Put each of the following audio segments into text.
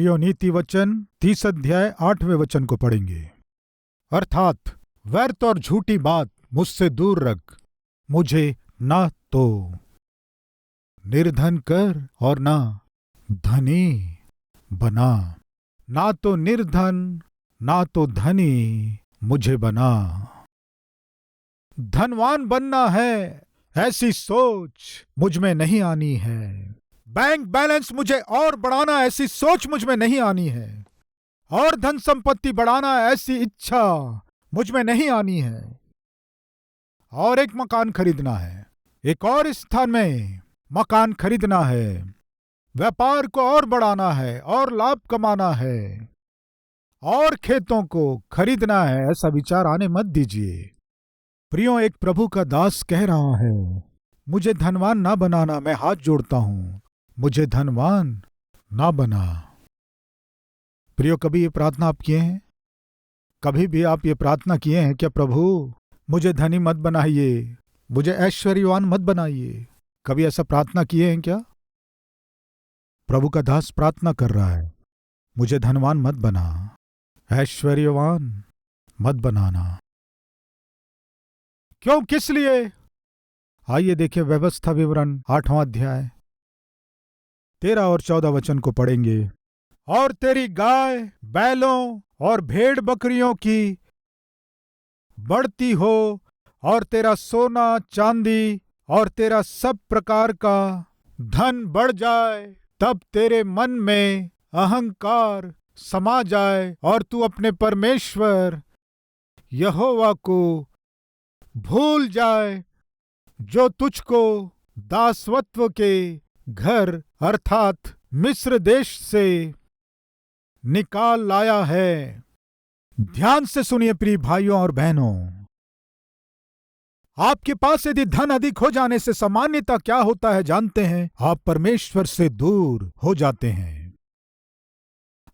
प्रियो, नीति वचन 30 अध्याय 8वें वचन को पढ़ेंगे। अर्थात व्यर्थ और झूठी बात मुझसे दूर रख, मुझे ना तो निर्धन कर और ना धनी बना। ना तो निर्धन ना तो धनी मुझे बना। धनवान बनना है ऐसी सोच मुझ में नहीं आनी है। बैंक बैलेंस मुझे और बढ़ाना ऐसी सोच मुझ में नहीं आनी है। और धन संपत्ति बढ़ाना ऐसी इच्छा मुझ में नहीं आनी है। और एक मकान खरीदना है, एक और स्थान में मकान खरीदना है, व्यापार को और बढ़ाना है और लाभ कमाना है और खेतों को खरीदना है, ऐसा विचार आने मत दीजिए। प्रियो, एक प्रभु का दास कह रहा है, मुझे धनवान ना बनाना। मैं हाथ जोड़ता हूं, मुझे धनवान ना बना। प्रियो, कभी ये प्रार्थना आप किए हैं? कभी भी आप ये प्रार्थना किए हैं क्या, प्रभु मुझे धनी मत बनाइए, मुझे ऐश्वर्यवान मत बनाइए? कभी ऐसा प्रार्थना किए हैं क्या? प्रभु का दास प्रार्थना कर रहा है, मुझे धनवान मत बना, ऐश्वर्यवान मत बनाना। क्यों, किस लिए? आइए देखिए व्यवस्था विवरण 8वां अध्याय 13 और 14 वचन को पढ़ेंगे। और तेरी गाय बैलों और भेड़ बकरियों की बढ़ती हो और तेरा सोना चांदी और तेरा सब प्रकार का धन बढ़ जाए, तब तेरे मन में अहंकार समा जाए और तू अपने परमेश्वर यहोवा को भूल जाए, जो तुझको दासत्व के घर अर्थात मिस्र देश से निकाल लाया है। ध्यान से सुनिए प्रिय भाइयों और बहनों, आपके पास यदि धन अधिक हो जाने से सामान्यतः क्या होता है जानते हैं? आप परमेश्वर से दूर हो जाते हैं।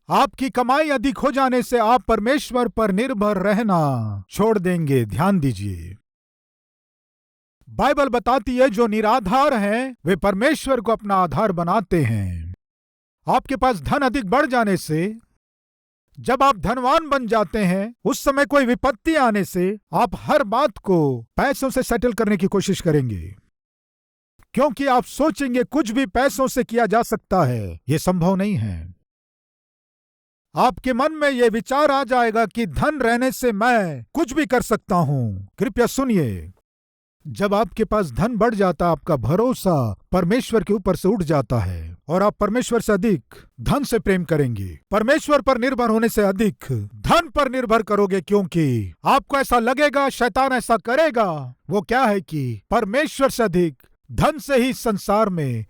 आपकी कमाई अधिक हो जाने से आप परमेश्वर पर निर्भर रहना छोड़ देंगे। ध्यान दीजिए, बाइबल बताती है जो निराधार हैं वे परमेश्वर को अपना आधार बनाते हैं। आपके पास धन अधिक बढ़ जाने से, जब आप धनवान बन जाते हैं, उस समय कोई विपत्ति आने से आप हर बात को पैसों से सेटल करने की कोशिश करेंगे, क्योंकि आप सोचेंगे कुछ भी पैसों से किया जा सकता है। यह संभव नहीं है। आपके मन में यह विचार आ जाएगा कि धन रहने से मैं कुछ भी कर सकता हूं। कृपया सुनिए, जब आपके पास धन बढ़ जाता, आपका भरोसा परमेश्वर के ऊपर से उठ जाता है और आप परमेश्वर से अधिक धन से प्रेम करेंगे। परमेश्वर पर निर्भर होने से अधिक धन पर निर्भर करोगे, क्योंकि आपको ऐसा लगेगा, शैतान ऐसा करेगा, वो क्या है कि परमेश्वर से अधिक धन से ही संसार में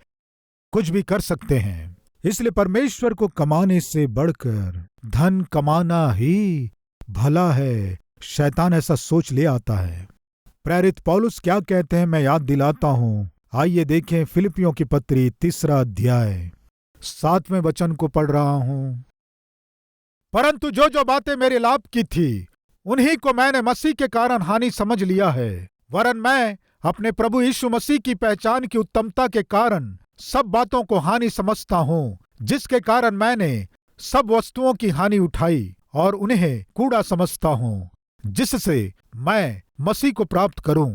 कुछ भी कर सकते हैं। इसलिए परमेश्वर को कमाने से बढ़कर धन कमाना ही भला है। शैतान ऐसा सोच ले आता है। प्रेरित पौलुस क्या कहते हैं, मैं याद दिलाता हूं। आइए देखें फिलिपियों की पत्री 3 अध्याय 7वें वचन को पढ़ रहा हूं। परंतु जो जो बातें मेरे लाभ की थी, उन्हीं को मैंने मसीह के कारण हानि समझ लिया है। वरन मैं अपने प्रभु यीशु मसीह की पहचान की उत्तमता के कारण सब बातों को हानि समझता हूं, जिसके कारण मैंने सब वस्तुओं की हानि उठाई और उन्हें कूड़ा समझता हूं, जिससे मैं मसीह को प्राप्त करूं।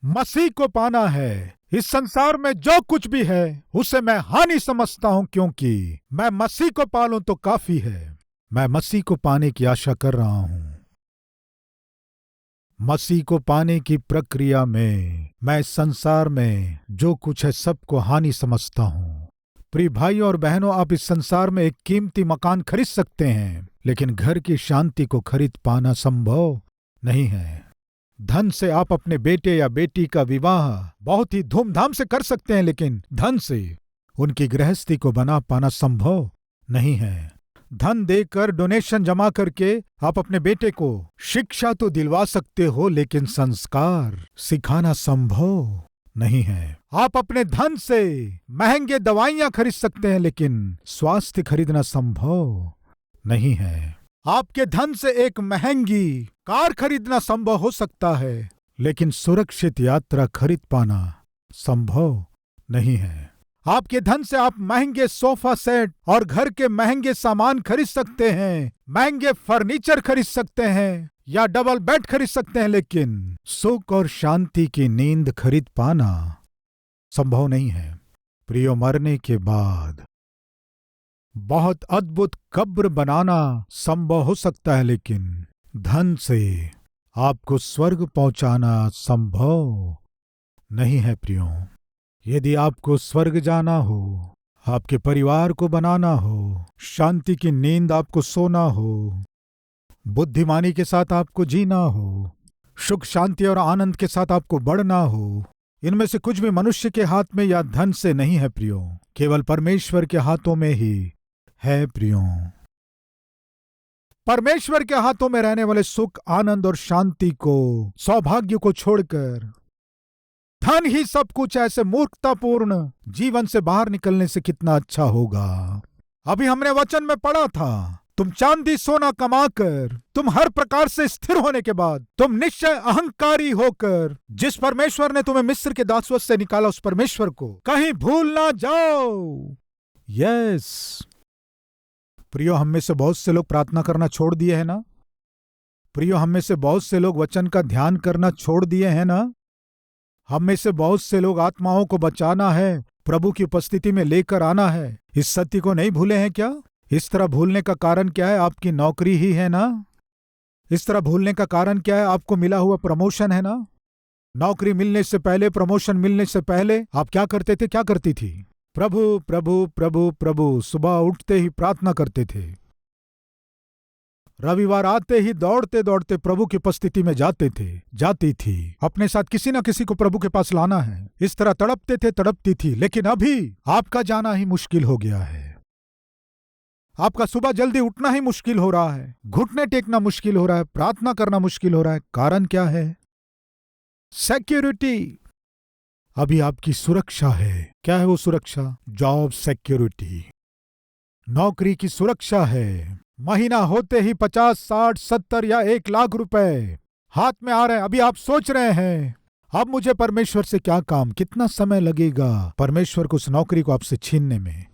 मसीह को पाना है। इस संसार में जो कुछ भी है उसे मैं हानि समझता हूं, क्योंकि मैं मसीह को पालूं तो काफी है। मैं मसीह को पाने की आशा कर रहा हूं। मसीह को पाने की प्रक्रिया में मैं इस संसार में जो कुछ है सबको हानि समझता हूं। प्रिय भाइयों और बहनों, आप इस संसार में एक कीमती मकान खरीद सकते हैं, लेकिन घर की शांति को खरीद पाना संभव नहीं है। धन से आप अपने बेटे या बेटी का विवाह बहुत ही धूमधाम से कर सकते हैं, लेकिन धन से उनकी गृहस्थी को बना पाना संभव नहीं है। धन देकर, डोनेशन जमा करके आप अपने बेटे को शिक्षा तो दिलवा सकते हो, लेकिन संस्कार सिखाना संभव नहीं है। आप अपने धन से महंगे दवाइयां खरीद सकते हैं, लेकिन स्वास्थ्य खरीदना संभव नहीं है। आपके धन से एक महंगी कार खरीदना संभव हो सकता है, लेकिन सुरक्षित यात्रा खरीद पाना संभव नहीं है। आपके धन से आप महंगे सोफा सेट और घर के महंगे सामान खरीद सकते हैं, महंगे फर्नीचर खरीद सकते हैं या डबल बेड खरीद सकते हैं, लेकिन सुख और शांति की नींद खरीद पाना संभव नहीं है। प्रियो, मरने के बाद बहुत अद्भुत कब्र बनाना संभव हो सकता है, लेकिन धन से आपको स्वर्ग पहुंचाना संभव नहीं है। प्रियो, यदि आपको स्वर्ग जाना हो, आपके परिवार को बनाना हो, शांति की नींद आपको सोना हो, बुद्धिमानी के साथ आपको जीना हो, सुख शांति और आनंद के साथ आपको बढ़ना हो, इनमें से कुछ भी मनुष्य के हाथ में या धन से नहीं है प्रियो, केवल परमेश्वर के हाथों में ही है प्रियो। परमेश्वर के हाथों में रहने वाले सुख, आनंद और शांति को, सौभाग्य को छोड़कर धन ही सब कुछ ऐसे मूर्खतापूर्ण जीवन से बाहर निकलने से कितना अच्छा होगा। अभी हमने वचन में पढ़ा था, तुम चांदी सोना कमाकर, तुम हर प्रकार से स्थिर होने के बाद, तुम निश्चय अहंकारी होकर जिस परमेश्वर ने तुम्हें मिस्र के दासत्व से निकाला, उस परमेश्वर को कहीं भूल ना जाओ। यस प्रियो, हम में से बहुत से लोग प्रार्थना करना छोड़ दिए हैं ना। प्रियो, हम में से बहुत से लोग वचन का ध्यान करना छोड़ दिए हैं ना। हम में से बहुत से लोग आत्माओं को बचाना है, प्रभु की उपस्थिति में लेकर आना है, इस सत्य को नहीं भूले हैं क्या? इस तरह भूलने का कारण क्या है? आपकी नौकरी ही है ना। इस तरह भूलने का कारण क्या है? आपको मिला हुआ प्रमोशन है ना। नौकरी मिलने से पहले, प्रमोशन मिलने से पहले आप क्या करते थे, क्या करती थी? प्रभु प्रभु प्रभु प्रभु सुबह उठते ही प्रार्थना करते थे। रविवार आते ही दौड़ते दौड़ते प्रभु की उपस्थिति में जाती थी। अपने साथ किसी न किसी को प्रभु के पास लाना है। इस तरह तड़पते थे, तड़पती थी। लेकिन अभी आपका जाना ही मुश्किल हो गया है। आपका सुबह जल्दी उठना ही मुश्किल हो रहा है, घुटने टेकना मुश्किल हो रहा है, प्रार्थना करना मुश्किल हो रहा है। कारण क्या है? सिक्योरिटी। अभी आपकी सुरक्षा है। क्या है वो सुरक्षा? जॉब सिक्योरिटी, नौकरी की सुरक्षा है। महीना होते ही 50, 60, 70 या 1 लाख रुपए हाथ में आ रहे हैं। अभी आप सोच रहे हैं, अब मुझे परमेश्वर से क्या काम, कितना समय लगेगा परमेश्वर को उस नौकरी को आपसे छीनने में?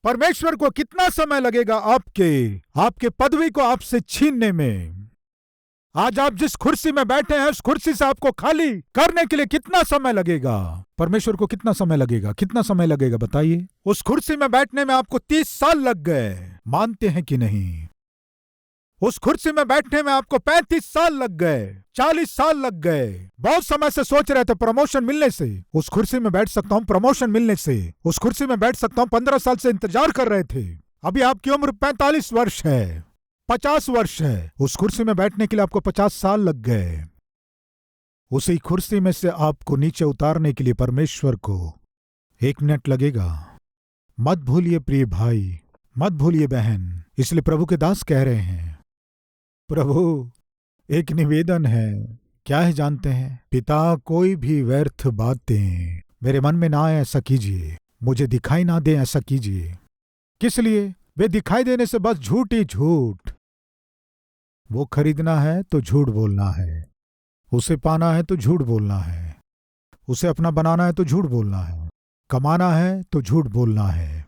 परमेश्वर को कितना समय लगेगा आपके पदवी को आपसे छीनने में? आज आप जिस कुर्सी में बैठे हैं, उस कुर्सी से आपको खाली करने के लिए कितना समय लगेगा? परमेश्वर को कितना समय लगेगा? कितना समय लगेगा बताइए? उस कुर्सी में बैठने में आपको 30 साल लग गए, मानते हैं कि नहीं? उस कुर्सी में बैठने में आपको 35 साल लग गए, 40 साल लग गए। बहुत समय से सोच रहे थे प्रमोशन मिलने से उस कुर्सी में बैठ सकता हूं, प्रमोशन मिलने से उस कुर्सी में बैठ सकता हूं। 15 साल से इंतजार कर रहे थे। अभी आपकी उम्र 45 वर्ष है, 50 वर्ष है। उस कुर्सी में बैठने के लिए आपको 50 साल लग गए। उसी कुर्सी में से आपको नीचे उतारने के लिए परमेश्वर को 1 मिनट लगेगा। मत भूलिए प्रिय भाई, मत भूलिए बहन। इसलिए प्रभु के दास कह रहे हैं, प्रभु एक निवेदन है। क्या है जानते हैं? पिता, कोई भी व्यर्थ बातें मेरे मन में ना आए ऐसा कीजिए, मुझे दिखाई ना दे ऐसा कीजिए। किस लिए? वे दिखाई देने से बस झूठ ही झूठ। वो खरीदना है तो झूठ बोलना है, उसे पाना है तो झूठ बोलना है, उसे अपना बनाना है तो झूठ बोलना है, कमाना है तो झूठ बोलना है।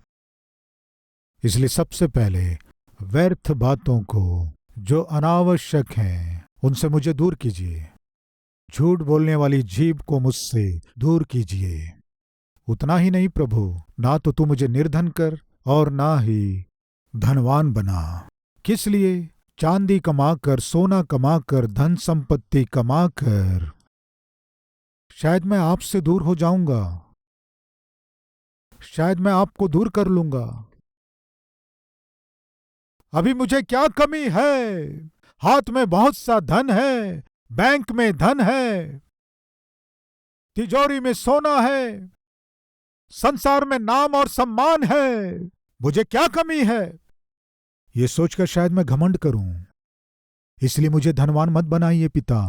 इसलिए सबसे पहले व्यर्थ बातों को जो अनावश्यक हैं उनसे मुझे दूर कीजिए। झूठ बोलने वाली जीभ को मुझसे दूर कीजिए। उतना ही नहीं प्रभु, ना तो तू मुझे निर्धन कर और ना ही धनवान बना। किस लिए? चांदी कमाकर, सोना कमाकर, धन संपत्ति कमाकर शायद मैं आपसे दूर हो जाऊंगा, शायद मैं आपको दूर कर लूंगा। अभी मुझे क्या कमी है? हाथ में बहुत सा धन है, बैंक में धन है, तिजोरी में सोना है, संसार में नाम और सम्मान है। मुझे क्या कमी है? ये सोचकर शायद मैं घमंड करूं। इसलिए मुझे धनवान मत बनाइए पिता,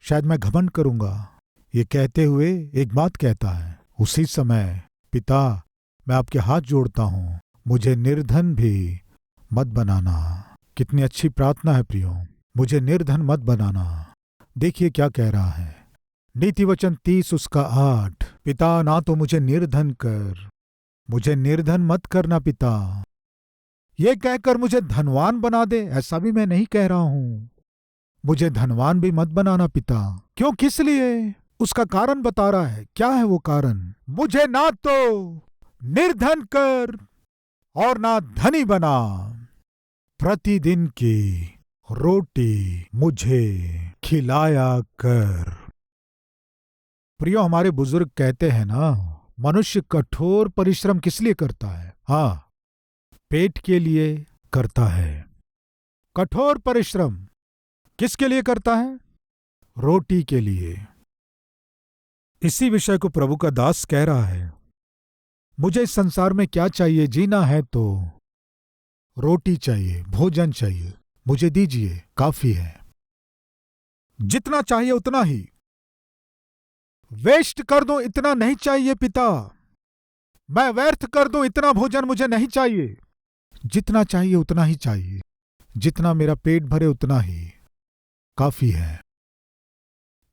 शायद मैं घमंड करूंगा। ये कहते हुए एक बात कहता है, उसी समय पिता मैं आपके हाथ जोड़ता हूं, मुझे निर्धन भी मत बनाना। कितनी अच्छी प्रार्थना है प्रियो, मुझे निर्धन मत बनाना। देखिए क्या कह रहा है, नीति वचन 30 उसका 8। पिता ना तो मुझे निर्धन कर, मुझे निर्धन मत करना पिता। ये कहकर मुझे धनवान बना दे, ऐसा भी मैं नहीं कह रहा हूं। मुझे धनवान भी मत बनाना पिता। क्यों, किस लिए? उसका कारण बता रहा है। क्या है वो कारण? मुझे ना तो निर्धन कर और ना धनी बना, प्रतिदिन की रोटी मुझे खिलाया कर। प्रियो, हमारे बुजुर्ग कहते हैं ना, मनुष्य कठोर परिश्रम किस लिए करता है? हाँ, पेट के लिए करता है। कठोर परिश्रम किसके लिए करता है? रोटी के लिए। इसी विषय को प्रभु का दास कह रहा है, मुझे इस संसार में क्या चाहिए? जीना है तो रोटी चाहिए, भोजन चाहिए, मुझे दीजिए, काफी है। जितना चाहिए उतना ही, वेस्ट कर दूं इतना नहीं चाहिए पिता। मैं व्यर्थ कर दूं इतना भोजन मुझे नहीं चाहिए। जितना चाहिए उतना ही चाहिए, जितना मेरा पेट भरे उतना ही काफी है।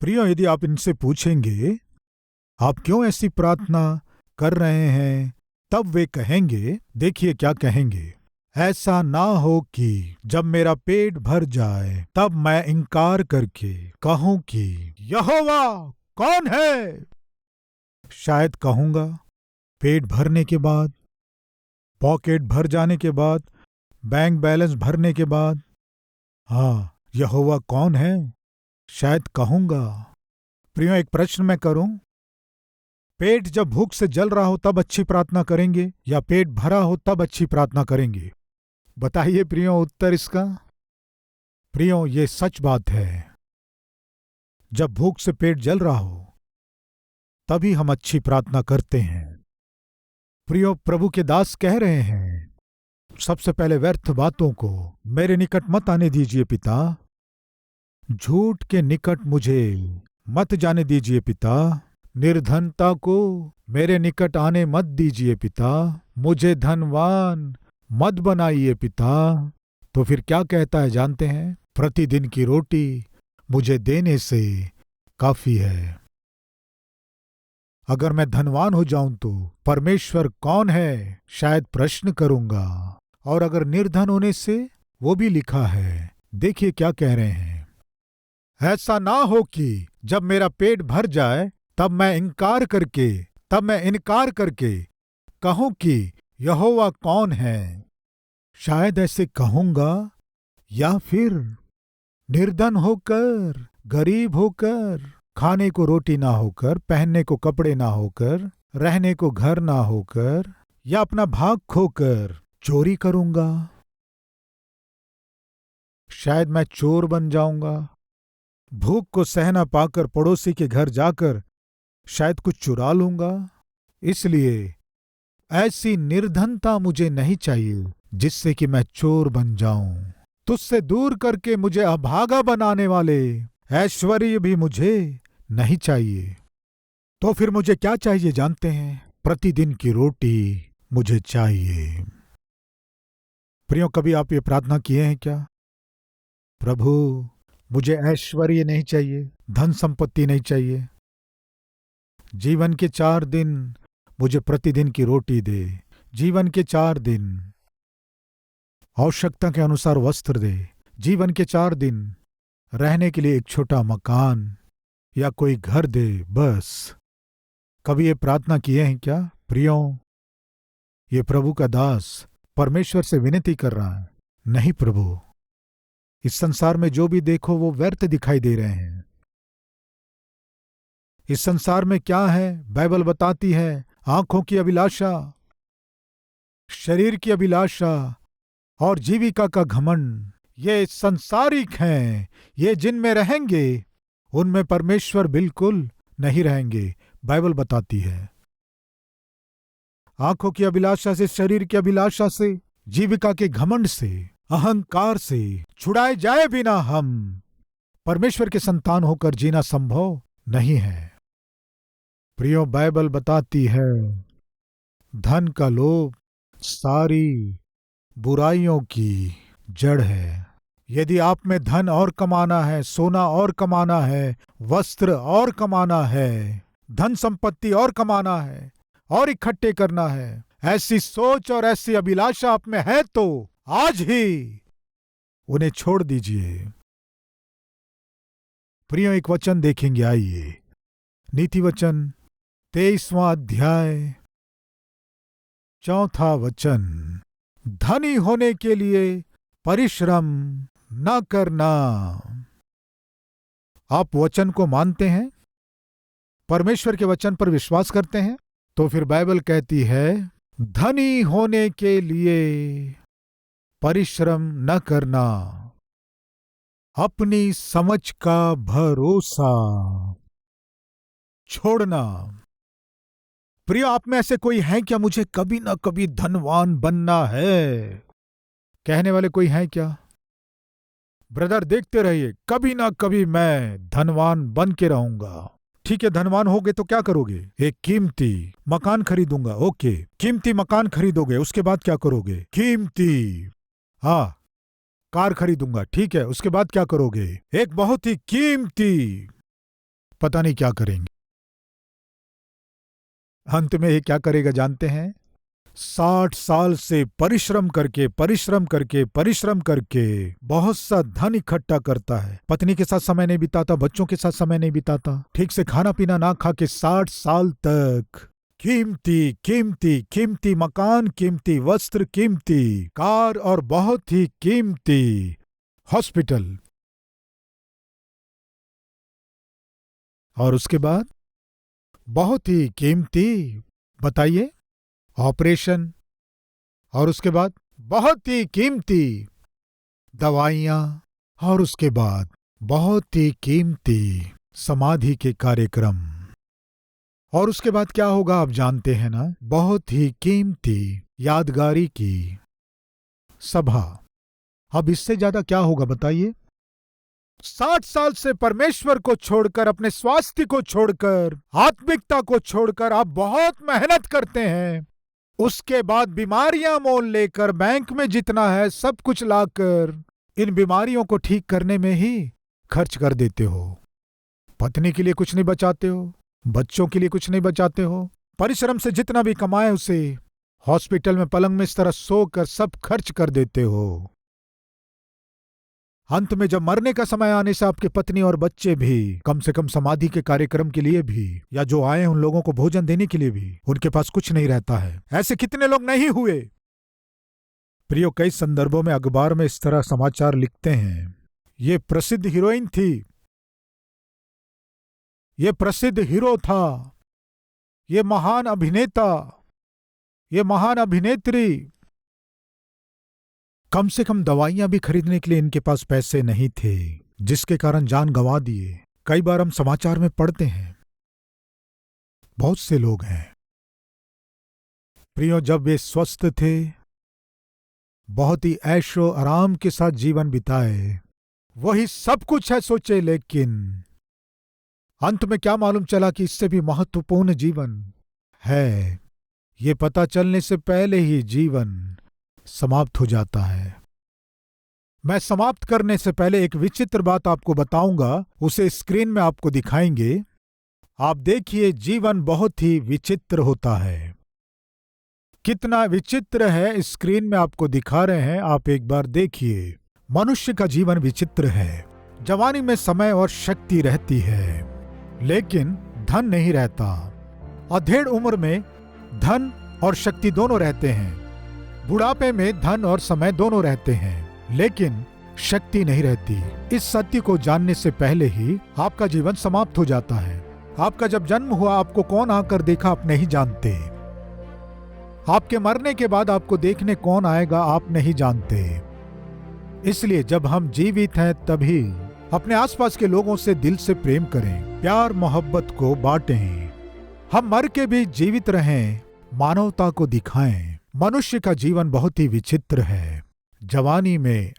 प्रियो, यदि आप इनसे पूछेंगे आप क्यों ऐसी प्रार्थना कर रहे हैं, तब वे कहेंगे, देखिए क्या कहेंगे, ऐसा ना हो कि जब मेरा पेट भर जाए तब मैं इनकार करके कहूं कि यहोवा कौन है। शायद कहूंगा पेट भरने के बाद, पॉकेट भर जाने के बाद, बैंक बैलेंस भरने के बाद, हाँ, यहोवा कौन है, शायद कहूंगा। प्रियो, एक प्रश्न मैं करूं, पेट जब भूख से जल रहा हो तब अच्छी प्रार्थना करेंगे या पेट भरा हो तब अच्छी प्रार्थना करेंगे? बताइए प्रियो उत्तर इसका। प्रियो, ये सच बात है, जब भूख से पेट जल रहा हो तभी हम अच्छी प्रार्थना करते हैं। प्रियो, प्रभु के दास कह रहे हैं, सबसे पहले व्यर्थ बातों को मेरे निकट मत आने दीजिए पिता। झूठ के निकट मुझे मत जाने दीजिए पिता। निर्धनता को मेरे निकट आने मत दीजिए पिता। मुझे धनवान मत बनाइए पिता। तो फिर क्या कहता है जानते हैं? प्रतिदिन की रोटी मुझे देने से काफी है। अगर मैं धनवान हो जाऊं तो परमेश्वर कौन है, शायद प्रश्न करूंगा। और अगर निर्धन होने से, वो भी लिखा है, देखिए क्या कह रहे हैं, ऐसा ना हो कि जब मेरा पेट भर जाए तब मैं इनकार करके कहूं कि यहोवा कौन है। शायद ऐसे कहूंगा, या फिर निर्धन होकर, गरीब होकर, खाने को रोटी ना होकर, पहनने को कपड़े ना होकर, रहने को घर ना होकर, या अपना भाग खोकर चोरी करूंगा। शायद मैं चोर बन जाऊंगा। भूख को सह ना पाकर पड़ोसी के घर जाकर शायद कुछ चुरा लूंगा। इसलिए ऐसी निर्धनता मुझे नहीं चाहिए जिससे कि मैं चोर बन जाऊं। तुझसे दूर करके मुझे अभागा बनाने वाले ऐश्वर्य भी मुझे नहीं चाहिए। तो फिर मुझे क्या चाहिए जानते हैं? प्रतिदिन की रोटी मुझे चाहिए। प्रियो, कभी आप ये प्रार्थना किए हैं क्या? प्रभु, मुझे ऐश्वर्य नहीं चाहिए, धन संपत्ति नहीं चाहिए, जीवन के 4 दिन मुझे प्रतिदिन की रोटी दे। जीवन के 4 दिन आवश्यकता के अनुसार वस्त्र दे। जीवन के 4 दिन रहने के लिए एक छोटा मकान या कोई घर दे, बस। कभी ये प्रार्थना किए हैं क्या? प्रियो, ये प्रभु का दास परमेश्वर से विनती कर रहा है, नहीं प्रभु, इस संसार में जो भी देखो वो व्यर्थ दिखाई दे रहे हैं। इस संसार में क्या है? बाइबल बताती है, आंखों की अभिलाषा, शरीर की अभिलाषा और जीविका का घमंड, ये संसारिक हैं। ये जिनमें रहेंगे उनमें परमेश्वर बिल्कुल नहीं रहेंगे, बाइबल बताती है। आंखों की अभिलाषा से, शरीर की अभिलाषा से, जीविका के घमंड से, अहंकार से छुड़ाए जाए बिना हम परमेश्वर के संतान होकर जीना संभव नहीं है। प्रियो, बाइबल बताती है, धन का लोभ सारी बुराइयों की जड़ है। यदि आप में धन और कमाना है, सोना और कमाना है, वस्त्र और कमाना है, धन संपत्ति और कमाना है और इकट्ठे करना है, ऐसी सोच और ऐसी अभिलाषा आप में है तो आज ही उन्हें छोड़ दीजिए। प्रियो, एक वचन देखेंगे, आइए। नीति वचन 23वां अध्याय 4वां वचन। धनी होने के लिए परिश्रम न करना। आप वचन को मानते हैं, परमेश्वर के वचन पर विश्वास करते हैं, तो फिर बाइबल कहती है धनी होने के लिए परिश्रम न करना, अपनी समझ का भरोसा छोड़ना। प्रिय, आप में ऐसे कोई है क्या, मुझे कभी ना कभी धनवान बनना है? कहने वाले कोई है क्या? ब्रदर, देखते रहिए, कभी ना कभी मैं धनवान बन के रहूंगा। ठीक है, धनवान होगे तो क्या करोगे? एक कीमती मकान खरीदूंगा। ओके, कीमती मकान खरीदोगे, उसके बाद क्या करोगे? कीमती कार खरीदूंगा। ठीक है, उसके बाद क्या करोगे? एक बहुत ही कीमती, पता नहीं क्या करेंगे। अंत में ये क्या करेगा जानते हैं? 60 साल से परिश्रम करके बहुत सा धन इकट्ठा करता है। पत्नी के साथ समय नहीं बिताता, बच्चों के साथ समय नहीं बिताता, ठीक से खाना पीना ना खा के 60 साल तक कीमती कीमती कीमती मकान, कीमती वस्त्र, कीमती कार और बहुत ही कीमती हॉस्पिटल, और उसके बाद बहुत ही कीमती, बताइए, ऑपरेशन, और उसके बाद बहुत ही कीमती दवाइयां, और उसके बाद बहुत ही कीमती समाधि के कार्यक्रम, और उसके बाद क्या होगा आप जानते हैं ना? बहुत ही कीमती यादगारी की सभा। अब इससे ज्यादा क्या होगा बताइए? 60 साल से परमेश्वर को छोड़कर, अपने स्वास्थ्य को छोड़कर, आत्मिकता को छोड़कर आप बहुत मेहनत करते हैं, उसके बाद बीमारियां मोल लेकर बैंक में जितना है सब कुछ लाकर इन बीमारियों को ठीक करने में ही खर्च कर देते हो। पत्नी के लिए कुछ नहीं बचाते हो, बच्चों के लिए कुछ नहीं बचाते हो, परिश्रम से जितना भी कमाए उसे हॉस्पिटल में पलंग में इस तरह सोकर सब खर्च कर देते हो। अंत में जब मरने का समय आने से आपके पत्नी और बच्चे भी कम से कम समाधि के कार्यक्रम के लिए भी, या जो आए उन लोगों को भोजन देने के लिए भी उनके पास कुछ नहीं रहता है। ऐसे कितने लोग नहीं हुए? प्रियो, कई संदर्भों में अखबार में इस तरह समाचार लिखते हैं, ये प्रसिद्ध हीरोइन थी, ये प्रसिद्ध हीरो था, ये महान अभिनेता, ये महान अभिनेत्री। कम से कम दवाइयां भी खरीदने के लिए इनके पास पैसे नहीं थे, जिसके कारण जान गंवा दिए। कई बार हम समाचार में पढ़ते हैं, बहुत से लोग हैं प्रियो, जब वे स्वस्थ थे, बहुत ही ऐशो आराम के साथ जीवन बिताए, वही सब कुछ है सोचे, लेकिन अंत में क्या मालूम चला कि इससे भी महत्वपूर्ण जीवन है, ये पता चलने से पहले ही जीवन समाप्त हो जाता है। मैं समाप्त करने से पहले एक विचित्र बात आपको बताऊंगा, उसे स्क्रीन में आपको दिखाएंगे। आप देखिए, जीवन बहुत ही विचित्र होता है। कितना विचित्र है, स्क्रीन में आपको दिखा रहे हैं, आप एक बार देखिए। मनुष्य का जीवन विचित्र है। जवानी में समय और शक्ति रहती है, लेकिन धन नहीं रहता। अधेड़ उम्र में धन और शक्ति दोनों रहते हैं। बुढ़ापे में धन और समय दोनों रहते हैं, लेकिन शक्ति नहीं रहती। इस सत्य को जानने से पहले ही आपका जीवन समाप्त हो जाता है। आपका जब जन्म हुआ, आपको कौन आकर देखा आप नहीं जानते। आपके मरने के बाद आपको देखने कौन आएगा आप नहीं जानते। इसलिए जब हम जीवित हैं तभी अपने आसपास के लोगों से दिल से प्रेम करें, प्यार मोहब्बत को बांटें। हम मर के भी जीवित रहें, मानवता को दिखाएं। मनुष्य का जीवन बहुत ही विचित्र है। जवानी में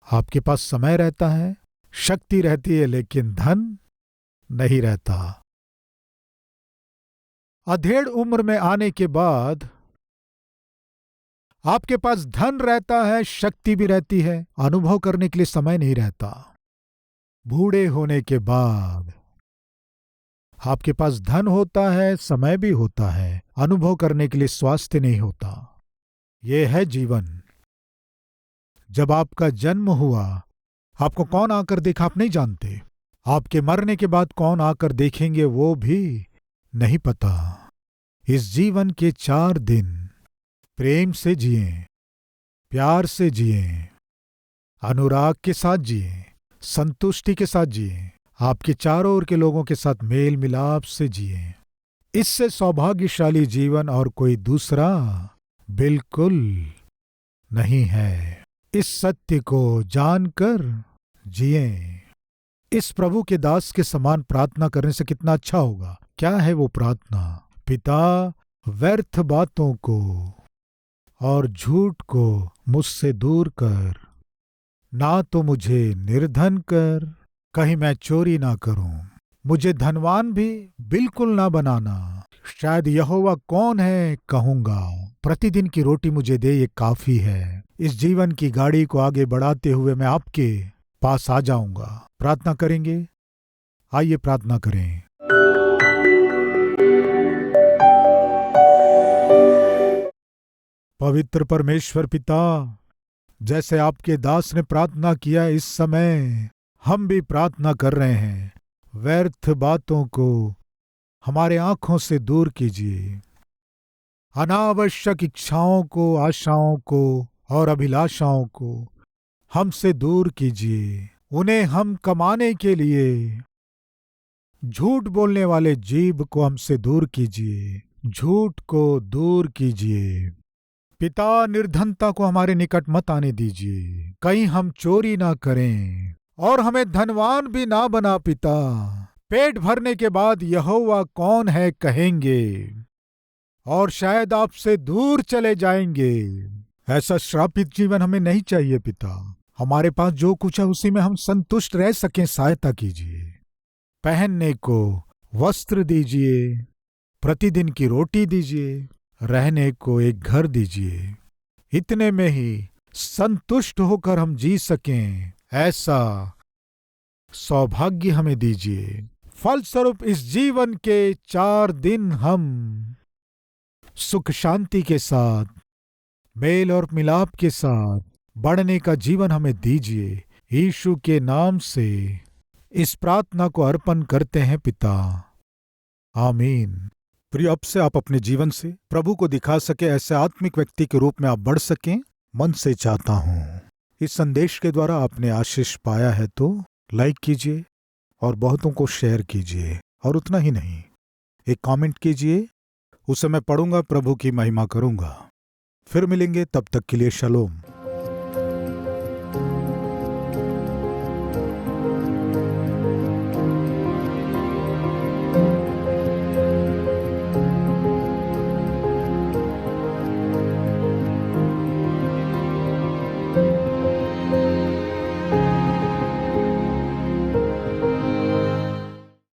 आपके पास समय रहता है, शक्ति रहती है, लेकिन धन नहीं रहता। अधेड़ उम्र में आने के बाद आपके पास धन रहता है, शक्ति भी रहती है, अनुभव करने के लिए समय नहीं रहता। बूढ़े होने के बाद आपके पास धन होता है, समय भी होता है, अनुभव करने के लिए स्वास्थ्य नहीं होता। ये है जीवन। जब आपका जन्म हुआ, आपको कौन आकर देखा आप नहीं जानते। आपके मरने के बाद कौन आकर देखेंगे वो भी नहीं पता। इस जीवन के 4 दिन प्रेम से जिए, प्यार से जिए, अनुराग के साथ जिए, संतुष्टि के साथ जिए, आपके चारों ओर के लोगों के साथ मेल मिलाप से जिए। इससे सौभाग्यशाली जीवन और कोई दूसरा बिल्कुल नहीं है। इस सत्य को जानकर जिए। इस प्रभु के दास के समान प्रार्थना करने से कितना अच्छा होगा। क्या है वो प्रार्थना? पिता, व्यर्थ बातों को और झूठ को मुझसे दूर कर, ना तो मुझे निर्धन कर, कहीं मैं चोरी ना करूं, मुझे धनवान भी बिल्कुल ना बनाना। शायद यहोवा कौन है कहूंगा, प्रतिदिन की रोटी मुझे दे ये काफी है। इस जीवन की गाड़ी को आगे बढ़ाते हुए मैं आपके पास आ जाऊंगा। प्रार्थना करेंगे? आइए प्रार्थना करें। पवित्र परमेश्वर पिता, जैसे आपके दास ने प्रार्थना किया, इस समय हम भी प्रार्थना कर रहे हैं। व्यर्थ बातों को हमारे आंखों से दूर कीजिए। अनावश्यक इच्छाओं को, आशाओं को और अभिलाषाओं को हमसे दूर कीजिए। उन्हें हम कमाने के लिए झूठ बोलने वाले जीभ को हमसे दूर कीजिए। झूठ को दूर कीजिए। पिता, निर्धनता को हमारे निकट मत आने दीजिए। कहीं हम चोरी ना करें और हमें धनवान भी ना बना। पिता, पेट भरने के बाद यहोवा कौन है कहेंगे और शायद आपसे दूर चले जाएंगे। ऐसा श्रापित जीवन हमें नहीं चाहिए। पिता, हमारे पास जो कुछ है उसी में हम संतुष्ट रह सकें, सहायता कीजिए। पहनने को वस्त्र दीजिए, प्रतिदिन की रोटी दीजिए, रहने को एक घर दीजिए। इतने में ही संतुष्ट होकर हम जी सकें, ऐसा सौभाग्य हमें दीजिए। फलस्वरूप इस जीवन के 4 दिन हम सुख शांति के साथ, मेल और मिलाप के साथ बढ़ने का जीवन हमें दीजिए। यीशु के नाम से इस प्रार्थना को अर्पण करते हैं पिता, आमीन। प्रिय, अब से आप अपने जीवन से प्रभु को दिखा सके, ऐसे आत्मिक व्यक्ति के रूप में आप बढ़ सकें, मन से चाहता हूं। इस संदेश के द्वारा आपने आशीष पाया है तो लाइक कीजिए और बहुतों को शेयर कीजिए। और उतना ही नहीं, एक कमेंट कीजिए, उसे मैं पढ़ूंगा, प्रभु की महिमा करूंगा। फिर मिलेंगे, तब तक के लिए शलोम।